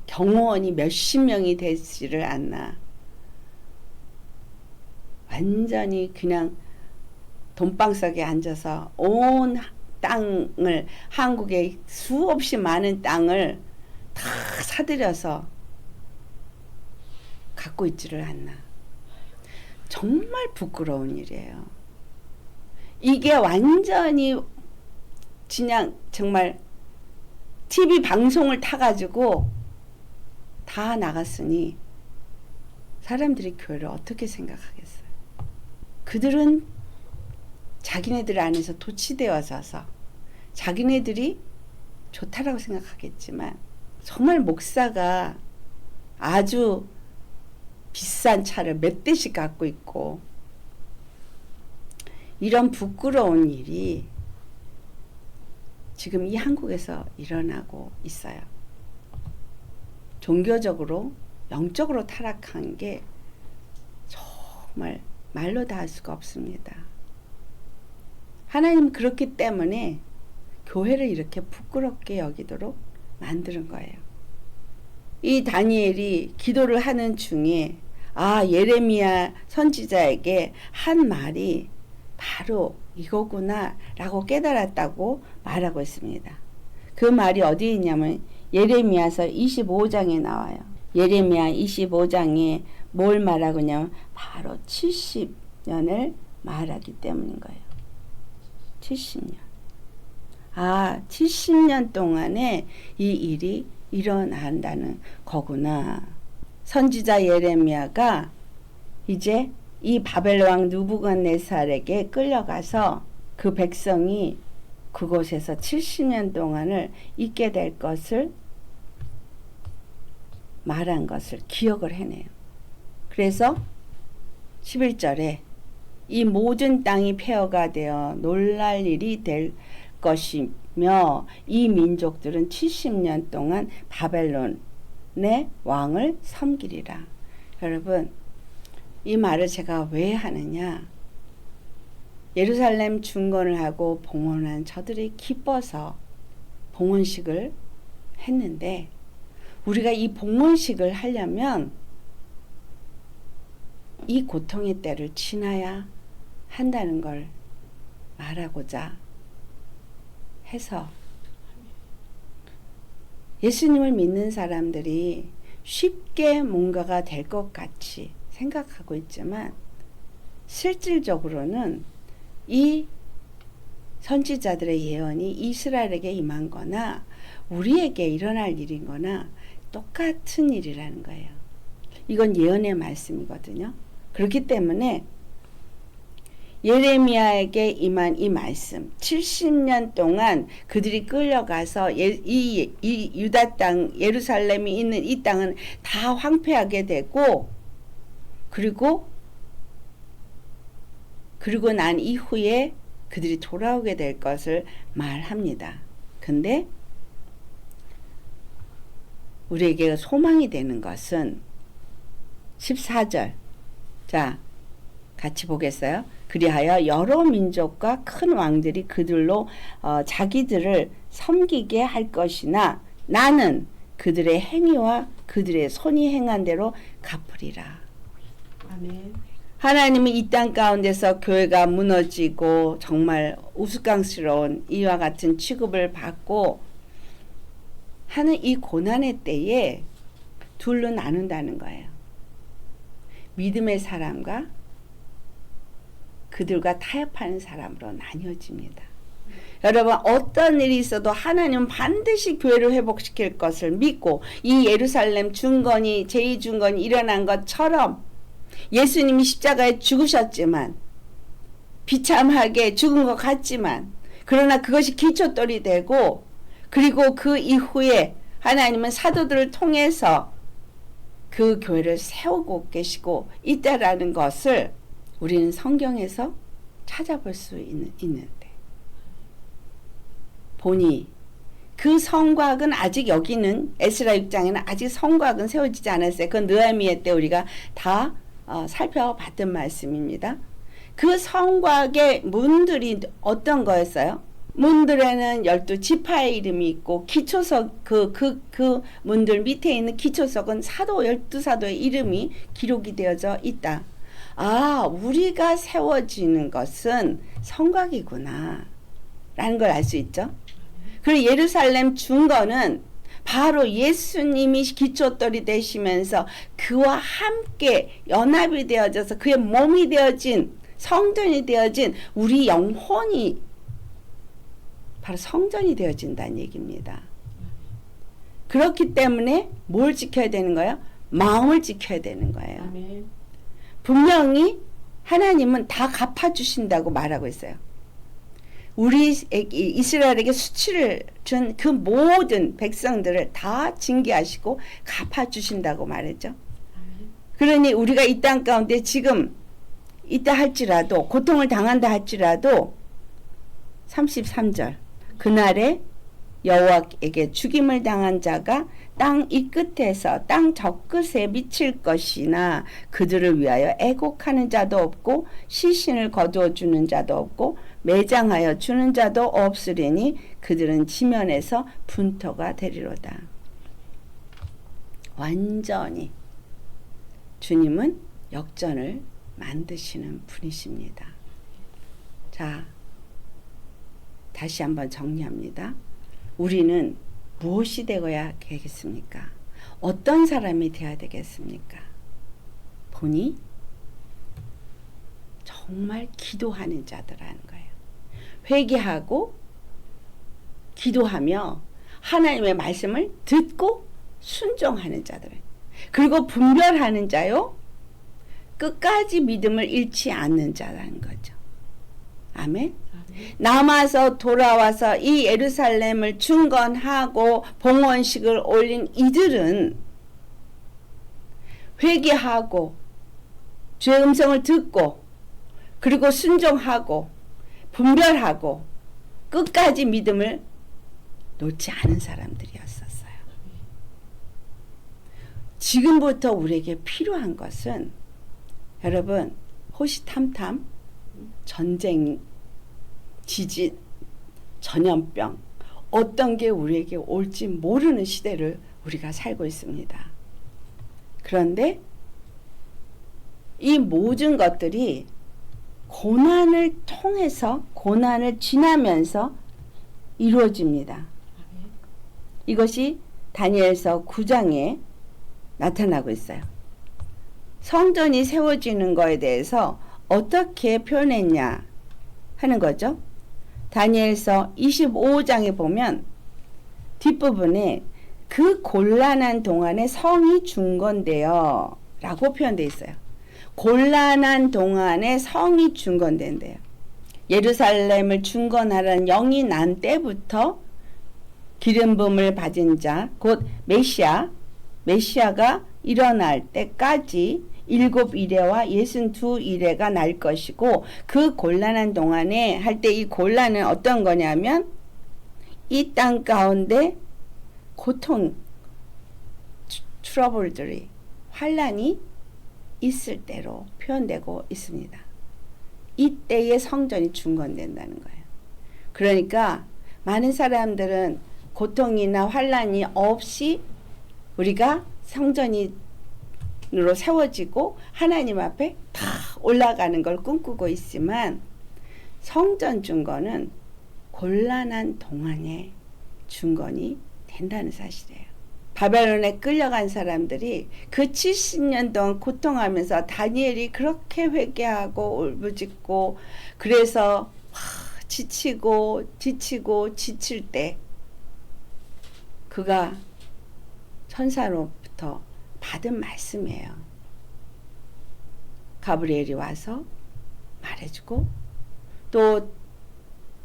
경호원이 몇십 명이 되지를 않나, 완전히 그냥 돈방석에 앉아서 온 땅을, 한국의 수없이 많은 땅을 다 사들여서 갖고 있지를 않나. 정말 부끄러운 일이에요. 이게 완전히 그냥 정말 TV 방송을 타가지고 다 나갔으니 사람들이 교회를 어떻게 생각하겠어요? 그들은 자기네들 안에서 도취되어져서 자기네들이 좋다라고 생각하겠지만 정말 목사가 아주 비싼 차를 몇 대씩 갖고 있고 이런 부끄러운 일이 지금 이 한국에서 일어나고 있어요. 종교적으로 영적으로 타락한 게 정말 말로 다 할 수가 없습니다. 하나님 그렇기 때문에 교회를 이렇게 부끄럽게 여기도록 만드는 거예요. 이 다니엘이 기도를 하는 중에 예레미야 선지자에게 한 말이 바로 이거구나 라고 깨달았다고 말하고 있습니다. 그 말이 어디에 있냐면 예레미야서 25장에 나와요. 예레미야 25장에 뭘 말하고 있냐면 바로 70년을 말하기 때문인 거예요. 70년. 70년 동안에 이 일이 일어난다는 거구나. 선지자 예레미야가 이제 이 바벨론 왕 느부갓네살에게 끌려가서 그 백성이 그곳에서 70년 동안을 있게 될 것을 말한 것을 기억을 해내요. 그래서 11절에 이 모든 땅이 폐허가 되어 놀랄 일이 될 것이며 이 민족들은 70년 동안 바벨론의 왕을 섬기리라. 여러분, 이 말을 제가 왜 하느냐? 예루살렘 중건을 하고 봉헌한 저들이 기뻐서 봉헌식을 했는데 우리가 이 봉헌식을 하려면 이 고통의 때를 지나야 한다는 걸 말하고자 해서 예수님을 믿는 사람들이 쉽게 뭔가가 될 것 같이 생각하고 있지만 실질적으로는 이 선지자들의 예언이 이스라엘에게 임한 거나 우리에게 일어날 일인 거나 똑같은 일이라는 거예요. 이건 예언의 말씀이거든요. 그렇기 때문에 예레미야에게 임한 이 말씀 70년 동안 그들이 끌려가서 이 유다 땅 예루살렘이 있는 이 땅은 다 황폐하게 되고 그리고 난 이후에 그들이 돌아오게 될 것을 말합니다. 근데 우리에게 소망이 되는 것은 14절. 자, 같이 보겠어요? 그리하여 여러 민족과 큰 왕들이 그들로 자기들을 섬기게 할 것이나 나는 그들의 행위와 그들의 손이 행한 대로 갚으리라. 아멘. 하나님이 이 땅 가운데서 교회가 무너지고 정말 우스꽝스러운 이와 같은 취급을 받고 하는 이 고난의 때에 둘로 나눈다는 거예요. 믿음의 사람과 그들과 타협하는 사람으로 나뉘어집니다. 여러분 어떤 일이 있어도 하나님은 반드시 교회를 회복시킬 것을 믿고 이 예루살렘 중건이 제2중건이 일어난 것처럼 예수님이 십자가에 죽으셨지만 비참하게 죽은 것 같지만 그러나 그것이 기초돌이 되고 그리고 그 이후에 하나님은 사도들을 통해서 그 교회를 세우고 계시고 있다라는 것을 우리는 성경에서 찾아볼 수 있는데 보니 그 성곽은 아직 여기는 에스라 6장에는 아직 성곽은 세워지지 않았어요. 그건 느헤미야 때 우리가 다 살펴봤던 말씀입니다. 그 성곽의 문들이 어떤 거였어요? 문들에는 12지파의 이름이 있고 기초석 그 문들 밑에 있는 기초석은 12사도의 이름이 기록이 되어져 있다. 아, 우리가 세워지는 것은 성곽이구나 라는 걸 알 수 있죠. 그리고 예루살렘 중건은 바로 예수님이 기초돌이 되시면서 그와 함께 연합이 되어져서 그의 몸이 되어진 성전이 되어진 우리 영혼이 바로 성전이 되어진다는 얘기입니다. 그렇기 때문에 뭘 지켜야 되는 거예요? 마음을 지켜야 되는 거예요. 아멘. 분명히 하나님은 다 갚아주신다고 말하고 있어요. 우리 이스라엘에게 수치를 준 그 모든 백성들을 다 징계하시고 갚아주신다고 말했죠. 그러니 우리가 이 땅 가운데 지금 있다 할지라도 고통을 당한다 할지라도 33절 그날에 여호와에게 죽임을 당한 자가 땅 이 끝에서 땅 저 끝에 미칠 것이나 그들을 위하여 애곡하는 자도 없고 시신을 거두어 주는 자도 없고 매장하여 주는 자도 없으리니 그들은 지면에서 분토가 되리로다. 완전히 주님은 역전을 만드시는 분이십니다. 자, 다시 한번 정리합니다. 우리는 무엇이 되어야 되겠습니까? 어떤 사람이 되어야 되겠습니까? 보니 정말 기도하는 자들라는 거예요. 회개하고 기도하며 하나님의 말씀을 듣고 순종하는 자들. 그리고 분별하는 자요. 끝까지 믿음을 잃지 않는 자라는 거죠. 아멘. 남아서 돌아와서 이 예루살렘을 중건하고 봉헌식을 올린 이들은 회개하고 주의 음성을 듣고 그리고 순종하고 분별하고 끝까지 믿음을 놓지 않은 사람들이었었어요. 지금부터 우리에게 필요한 것은 여러분 호시탐탐 전쟁 지진, 전염병 어떤 게 우리에게 올지 모르는 시대를 우리가 살고 있습니다. 그런데 이 모든 것들이 고난을 통해서, 고난을 지나면서 이루어집니다. 이것이 다니엘서 9장에 나타나고 있어요. 성전이 세워지는 거에 대해서 어떻게 표현했냐 하는 거죠. 다니엘서 25장에 보면 뒷부분에 그 곤란한 동안에 성이 중건되어 라고 표현되어 있어요. 곤란한 동안에 성이 중건된대요. 예루살렘을 중건하라는 영이 난 때부터 기름 부음을 받은 자, 곧 메시아가 일어날 때까지 7이레와 62이레가 날 것이고, 그 곤란한 동안에 할 때 이 곤란은 어떤 거냐면 이 땅 가운데 고통, 트러블들이, 환란이 있을 때로 표현되고 있습니다. 이때의 성전이 중건된다는 거예요. 그러니까 많은 사람들은 고통이나 환란이 없이 우리가 성전으로 세워지고 하나님 앞에 다 올라가는 걸 꿈꾸고 있지만, 성전 중건은 곤란한 동안에 중건이 된다는 사실이에요. 바벨론에 끌려간 사람들이 그 70년 동안 고통하면서 다니엘이 그렇게 회개하고 울부짖고 그래서 지치고 지칠 때 그가 천사로부터 받은 말씀이에요. 가브리엘이 와서 말해주고, 또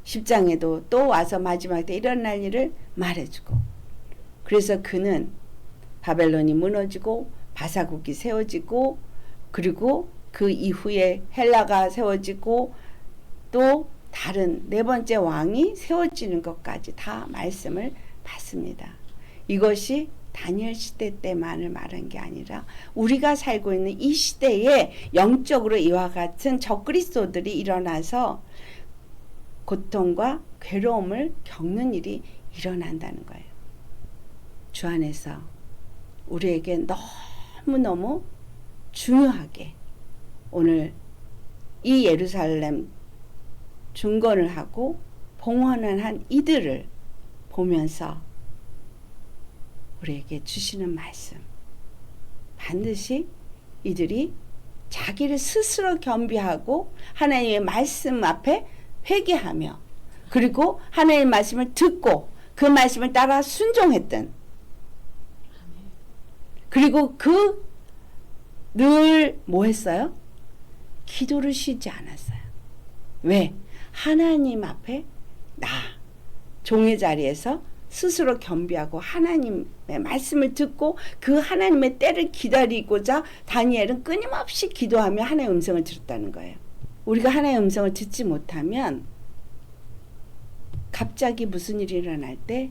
10장에도 또 와서 마지막 때 일어날 일을 말해주고, 그래서 그는 바벨론이 무너지고 바사국이 세워지고, 그리고 그 이후에 헬라가 세워지고 또 다른 네 번째 왕이 세워지는 것까지 다 말씀을 받습니다. 이것이 다니엘 시대 때만을 말한 게 아니라 우리가 살고 있는 이 시대에 영적으로 이와 같은 적그리스도들이 일어나서 고통과 괴로움을 겪는 일이 일어난다는 거예요. 주 안에서 우리에게 너무너무 중요하게 오늘 이 예루살렘 중건을 하고 봉헌을 한 이들을 보면서 우리에게 주시는 말씀, 반드시 이들이 자기를 스스로 겸비하고 하나님의 말씀 앞에 회개하며, 그리고 하나님의 말씀을 듣고 그 말씀을 따라 순종했던, 그리고 늘 뭐 했어요? 기도를 쉬지 않았어요. 왜? 하나님 앞에 종의 자리에서 스스로 겸비하고 하나님의 말씀을 듣고 그 하나님의 때를 기다리고자 다니엘은 끊임없이 기도하며 하나님의 음성을 들었다는 거예요. 우리가 하나님의 음성을 듣지 못하면 갑자기 무슨 일이 일어날 때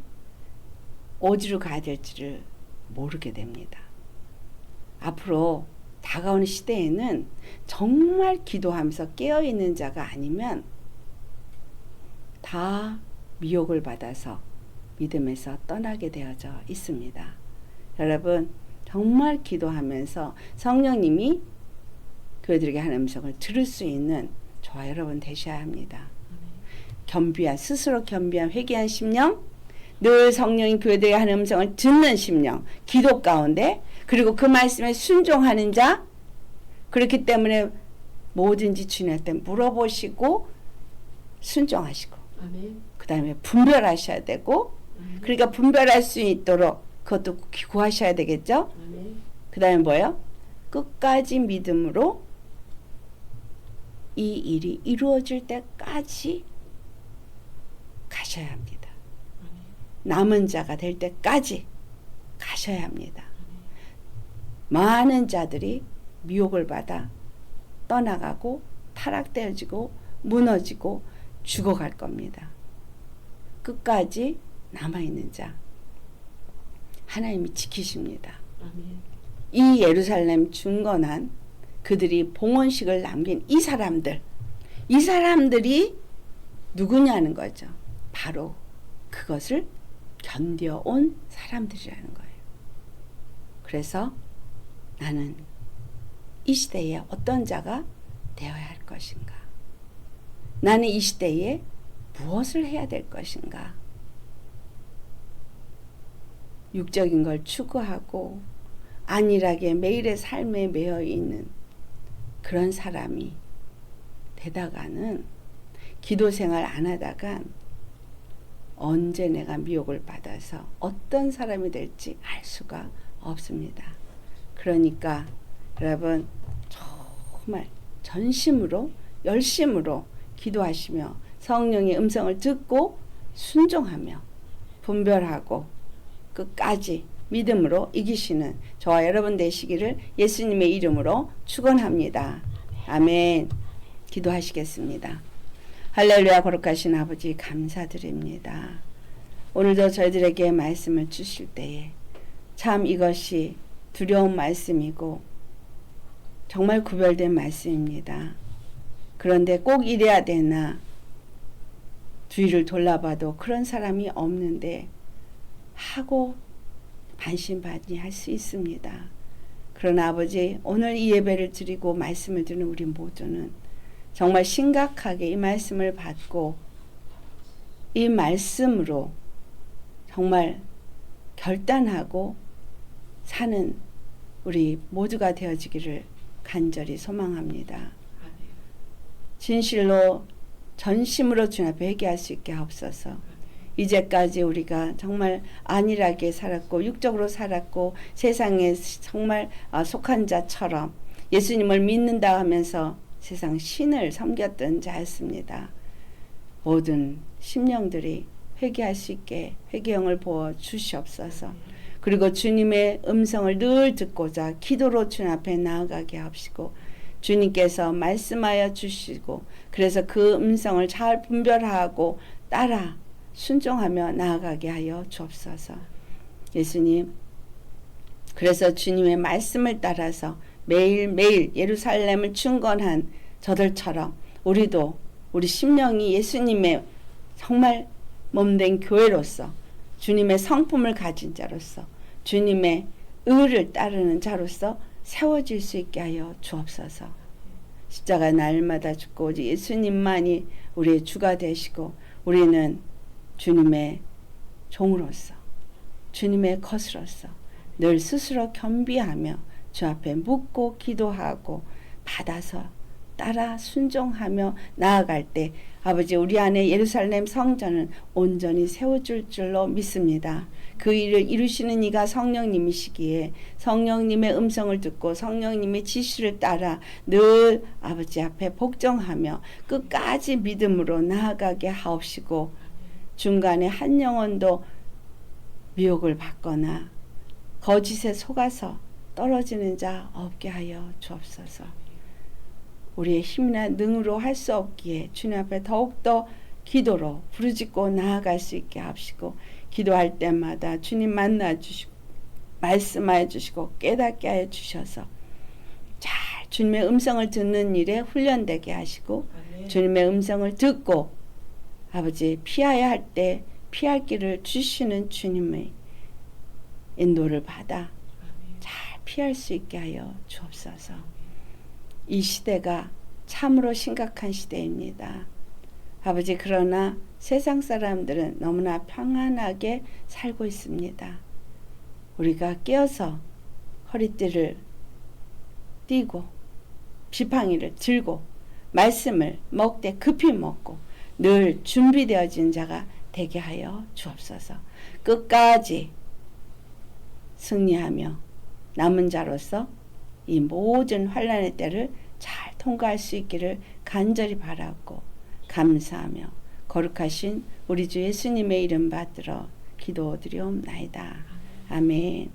어디로 가야 될지를 모르게 됩니다. 앞으로 다가오는 시대에는 정말 기도하면서 깨어있는 자가 아니면 다 미혹을 받아서 믿음에서 떠나게 되어져 있습니다. 여러분, 정말 기도하면서 성령님이 그들에게 하는 음성을 들을 수 있는 저와 여러분 되셔야 합니다. 스스로 겸비한 회개한 심령, 늘 성령이 교회들에게 하는 음성을 듣는 심령, 기도 가운데, 그리고 그 말씀에 순종하는 자, 그렇기 때문에 뭐든지 주님한테 물어보시고 순종하시고, 그 다음에 분별하셔야 되고, 그러니까 분별할 수 있도록 그것도 구하셔야 되겠죠. 그 다음에 뭐예요? 끝까지 믿음으로 이 일이 이루어질 때까지 가셔야 합니다. 남은 자가 될 때까지 가셔야 합니다. 많은 자들이 미혹을 받아 떠나가고 타락되어지고 무너지고 죽어갈 겁니다. 끝까지 남아있는 자 하나님이 지키십니다. 이 예루살렘 중건한 그들이 봉헌식을 남긴 이 사람들이 누구냐는 거죠. 바로 그것을 견뎌온 사람들이라는 거예요. 그래서 나는 이 시대에 어떤 자가 되어야 할 것인가? 나는 이 시대에 무엇을 해야 될 것인가? 육적인 걸 추구하고 안일하게 매일의 삶에 매여 있는 그런 사람이 되다가는 기도 생활 안 하다간 언제 내가 미혹을 받아서 어떤 사람이 될지 알 수가 없습니다. 그러니까 여러분 정말 전심으로 열심으로 기도하시며 성령의 음성을 듣고 순종하며 분별하고 끝까지 믿음으로 이기시는 저와 여러분 되시기를 예수님의 이름으로 축원합니다. 아멘. 기도하시겠습니다. 할렐루야. 거룩하신 아버지 감사드립니다. 오늘도 저희들에게 말씀을 주실 때에 참 이것이 두려운 말씀이고 정말 구별된 말씀입니다. 그런데 꼭 이래야 되나 주위를 돌아봐도 그런 사람이 없는데 하고 반신반의할 수 있습니다. 그러나 아버지 오늘 이 예배를 드리고 말씀을 듣는 우리 모두는 정말 심각하게 이 말씀을 받고 이 말씀으로 정말 결단하고 사는 우리 모두가 되어지기를 간절히 소망합니다. 진실로 전심으로 주님 앞에 회개할 수 있게 하옵소서. 이제까지 우리가 정말 안일하게 살았고 육적으로 살았고 세상에 정말 속한 자처럼 예수님을 믿는다 하면서 세상 신을 섬겼던 자였습니다. 모든 심령들이 회개할 수 있게 회개형을 부어 주시옵소서. 그리고 주님의 음성을 늘 듣고자 기도로 주님 앞에 나아가게 하시고 주님께서 말씀하여 주시고 그래서 그 음성을 잘 분별하고 따라 순종하며 나아가게 하여 주옵소서. 예수님, 그래서 주님의 말씀을 따라서 매일매일 예루살렘을 충건한 저들처럼 우리도 우리 심령이 예수님의 정말 몸된 교회로서 주님의 성품을 가진 자로서 주님의 의를 따르는 자로서 세워질 수 있게 하여 주옵소서. 십자가 날마다 죽고 오직 예수님만이 우리의 주가 되시고 우리는 주님의 종으로서 주님의 것으로서 늘 스스로 겸비하며 주 앞에 묻고 기도하고 받아서 따라 순종하며 나아갈 때 아버지 우리 안에 예루살렘 성전은 온전히 세워줄 줄로 믿습니다. 그 일을 이루시는 이가 성령님이시기에 성령님의 음성을 듣고 성령님의 지시를 따라 늘 아버지 앞에 복종하며 끝까지 믿음으로 나아가게 하옵시고 중간에 한 영혼도 미혹을 받거나 거짓에 속아서 떨어지는 자 없게 하여 주옵소서. 우리의 힘이나 능으로 할 수 없기에 주님 앞에 더욱더 기도로 부르짖고 나아갈 수 있게 하시고 기도할 때마다 주님 만나 주시고 말씀하여 주시고 깨닫게 하여 주셔서 잘 주님의 음성을 듣는 일에 훈련되게 하시고 주님의 음성을 듣고 아버지 피해야 할 때 피할 길을 주시는 주님의 인도를 받아 잘 피할 수 있게 하여 주옵소서. 이 시대가 참으로 심각한 시대입니다. 아버지 그러나 세상 사람들은 너무나 평안하게 살고 있습니다. 우리가 깨어서 허리띠를 띠고 지팡이를 들고 말씀을 먹되 급히 먹고 늘 준비되어진 자가 되게 하여 주옵소서. 끝까지 승리하며 남은 자로서 이 모든 환난의 때를 잘 통과할 수 있기를 간절히 바라고 감사하며 거룩하신 우리 주 예수님의 이름 받들어 기도드리옵나이다. 아멘.